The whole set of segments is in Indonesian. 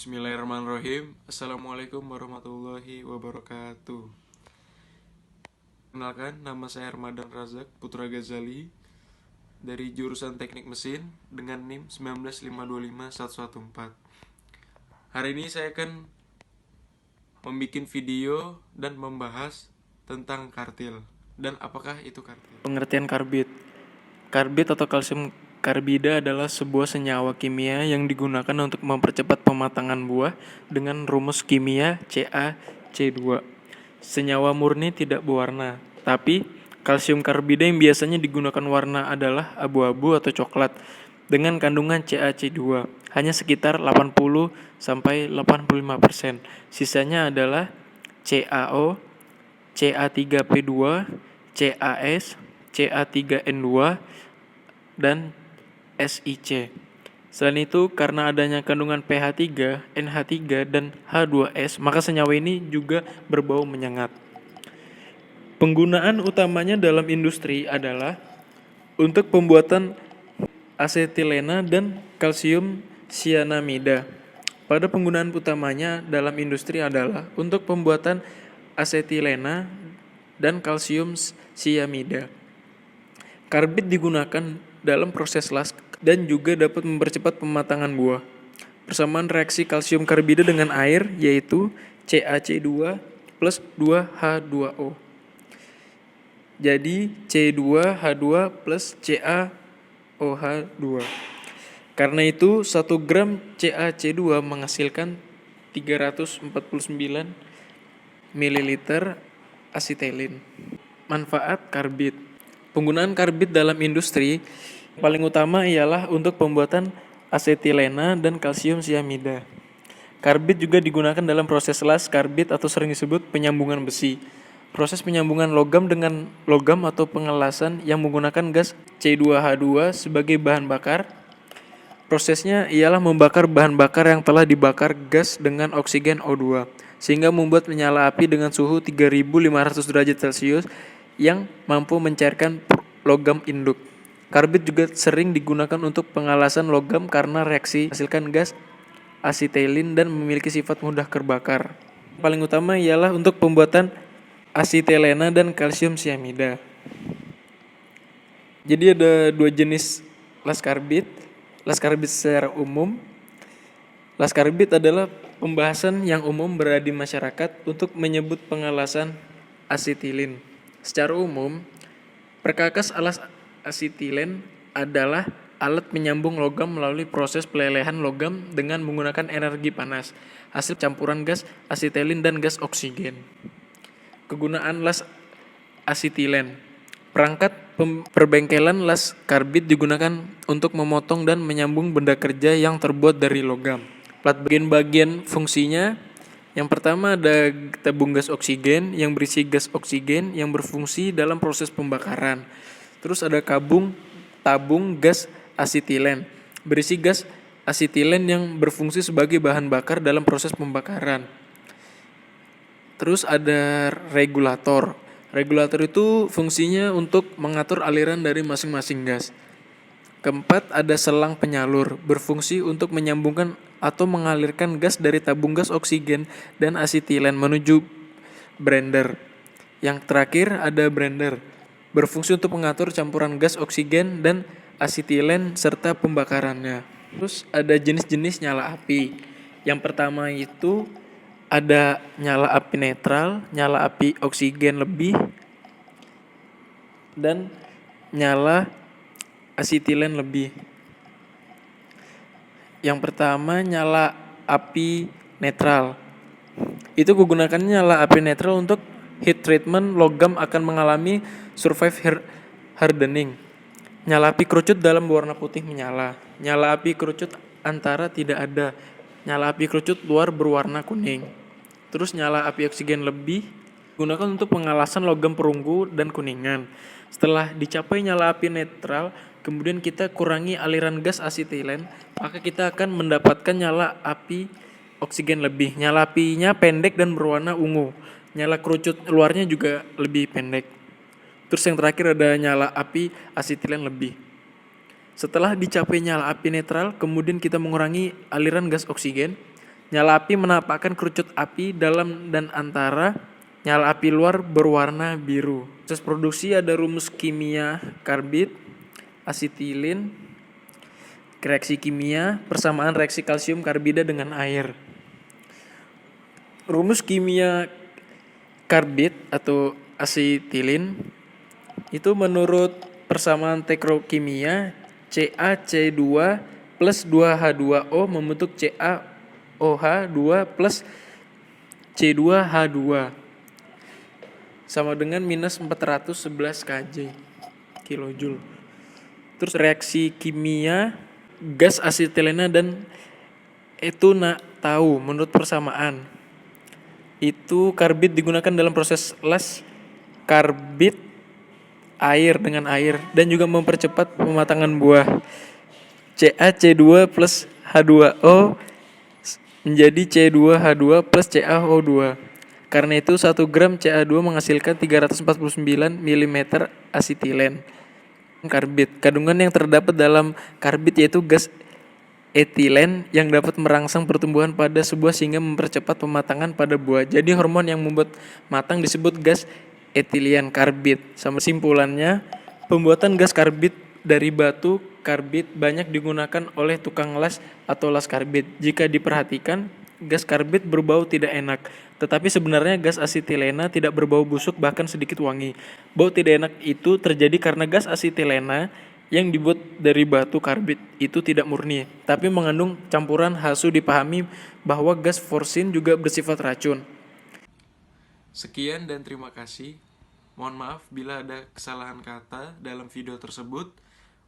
Bismillahirrahmanirrahim. Assalamualaikum warahmatullahi wabarakatuh. Kenalkan, nama saya Armadan Razak Putra Ghazali dari jurusan Teknik Mesin dengan NIM 195251114. Hari ini saya akan membuat video dan membahas tentang kartil dan apakah itu kartil. Pengertian karbit. Karbit atau kalsium karbida adalah sebuah senyawa kimia yang digunakan untuk mempercepat pematangan buah dengan rumus kimia CaC2. Senyawa murni tidak berwarna, tapi kalsium karbida yang biasanya digunakan warna adalah abu-abu atau coklat dengan kandungan CaC2 hanya sekitar 80-85%. Sisanya adalah CaO, Ca3P2, CaS, Ca3N2, dan SiC. Selain itu, karena adanya kandungan pH3, NH3, dan H2S, maka senyawa ini juga berbau menyengat. Penggunaan utamanya dalam industri adalah untuk pembuatan asetilena dan kalsium sianamida. Pada penggunaan utamanya dalam industri adalah untuk pembuatan asetilena dan kalsium siamida. Karbit digunakan dalam proses las dan juga dapat mempercepat pematangan buah. Persamaan reaksi kalsium karbida dengan air yaitu CaC2 plus 2H2O. Jadi C2H2 plus CaOH2. Karena itu 1 gram CaC2 menghasilkan 349 ml asetilin. Manfaat karbit. Penggunaan karbit dalam industri paling utama ialah untuk pembuatan asetilena dan kalsium siamida. Karbit juga digunakan dalam proses las karbit atau sering disebut penyambungan besi. Proses penyambungan logam dengan logam atau pengelasan yang menggunakan gas C2H2 sebagai bahan bakar. Prosesnya ialah membakar bahan bakar yang telah dibakar gas dengan oksigen O2 sehingga membuat menyala api dengan suhu 3500 derajat Celcius yang mampu mencairkan logam induk. Karbit juga sering digunakan untuk pengelasan logam karena reaksi menghasilkan gas asetilin dan memiliki sifat mudah terbakar. Paling utama ialah untuk pembuatan asetilena dan kalsium siamida. Jadi ada dua jenis las karbit. Las karbit secara umum. Las karbit adalah pembahasan yang umum berada di masyarakat untuk menyebut pengelasan asetilin. Secara umum, perkakas alas asetilen adalah alat menyambung logam melalui proses pelelehan logam dengan menggunakan energi panas, hasil campuran gas asetilin dan gas oksigen. Kegunaan las asetilen. Perangkat perbengkelan las karbit digunakan untuk memotong dan menyambung benda kerja yang terbuat dari logam. Plat bagian fungsinya, yang pertama ada tabung gas oksigen yang berisi gas oksigen yang berfungsi dalam proses pembakaran. Terus ada tabung gas asetilen berisi gas asetilen yang berfungsi sebagai bahan bakar dalam proses pembakaran. Terus ada regulator. Regulator itu fungsinya untuk mengatur aliran dari masing-masing gas. Keempat, ada selang penyalur, berfungsi untuk menyambungkan atau mengalirkan gas dari tabung gas oksigen dan asetilen menuju blender. Yang terakhir ada blender, berfungsi untuk mengatur campuran gas oksigen dan asetilen serta pembakarannya. Terus ada jenis-jenis nyala api. Yang pertama itu ada nyala api netral, nyala api oksigen lebih, dan nyala asetilen lebih. Yang pertama nyala api netral. Itu gunakannya nyala api netral untuk heat treatment logam akan mengalami survive hardening. Nyala api kerucut dalam berwarna putih menyala. Nyala api kerucut antara tidak ada. Nyala api kerucut luar berwarna kuning. Terus nyala api oksigen lebih digunakan untuk pengelasan logam perunggu dan kuningan. Setelah dicapai nyala api netral, kemudian kita kurangi aliran gas asetilen, maka kita akan mendapatkan nyala api oksigen lebih. Nyala apinya pendek dan berwarna ungu. Nyala kerucut luarnya juga lebih pendek. Terus yang terakhir ada nyala api asetilen lebih. Setelah dicapai nyala api netral, kemudian kita mengurangi aliran gas oksigen. Nyala api menampakkan kerucut api dalam dan antara nyala api luar berwarna biru. Proses produksi ada rumus kimia karbit, asetilin, reaksi kimia, persamaan reaksi kalsium karbida dengan air. Rumus kimia karbit atau asetilin itu menurut persamaan teknokimia CaC2 plus 2H2O membentuk CaOH2 plus C2H2 sama dengan minus 411 kJ kilojoule. Terus reaksi kimia gas asetilena dan etuna tahu menurut persamaan itu karbit digunakan dalam proses las karbit air dengan air dan juga mempercepat pematangan buah. CaC2 plus H2O menjadi C2H2 plus CaO2. Karena itu 1 gram Ca2 menghasilkan 349 mm asetilen. Karbit. Kandungan yang terdapat dalam karbit yaitu gas etilen yang dapat merangsang pertumbuhan pada sebuah sehingga mempercepat pematangan pada buah. Jadi hormon yang membuat matang disebut gas etilen karbit. Sama simpulannya, pembuatan gas karbit dari batu karbit banyak digunakan oleh tukang las atau las karbit. Jika diperhatikan, gas karbit berbau tidak enak, tetapi sebenarnya gas asetilena tidak berbau busuk bahkan sedikit wangi. Bau tidak enak itu terjadi karena gas asetilena yang dibuat dari batu karbit itu tidak murni, tapi mengandung campuran hasu. Dipahami bahwa gas forsin juga bersifat racun. Sekian dan terima kasih. Mohon maaf bila ada kesalahan kata dalam video tersebut.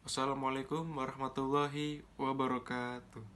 Wassalamualaikum warahmatullahi wabarakatuh.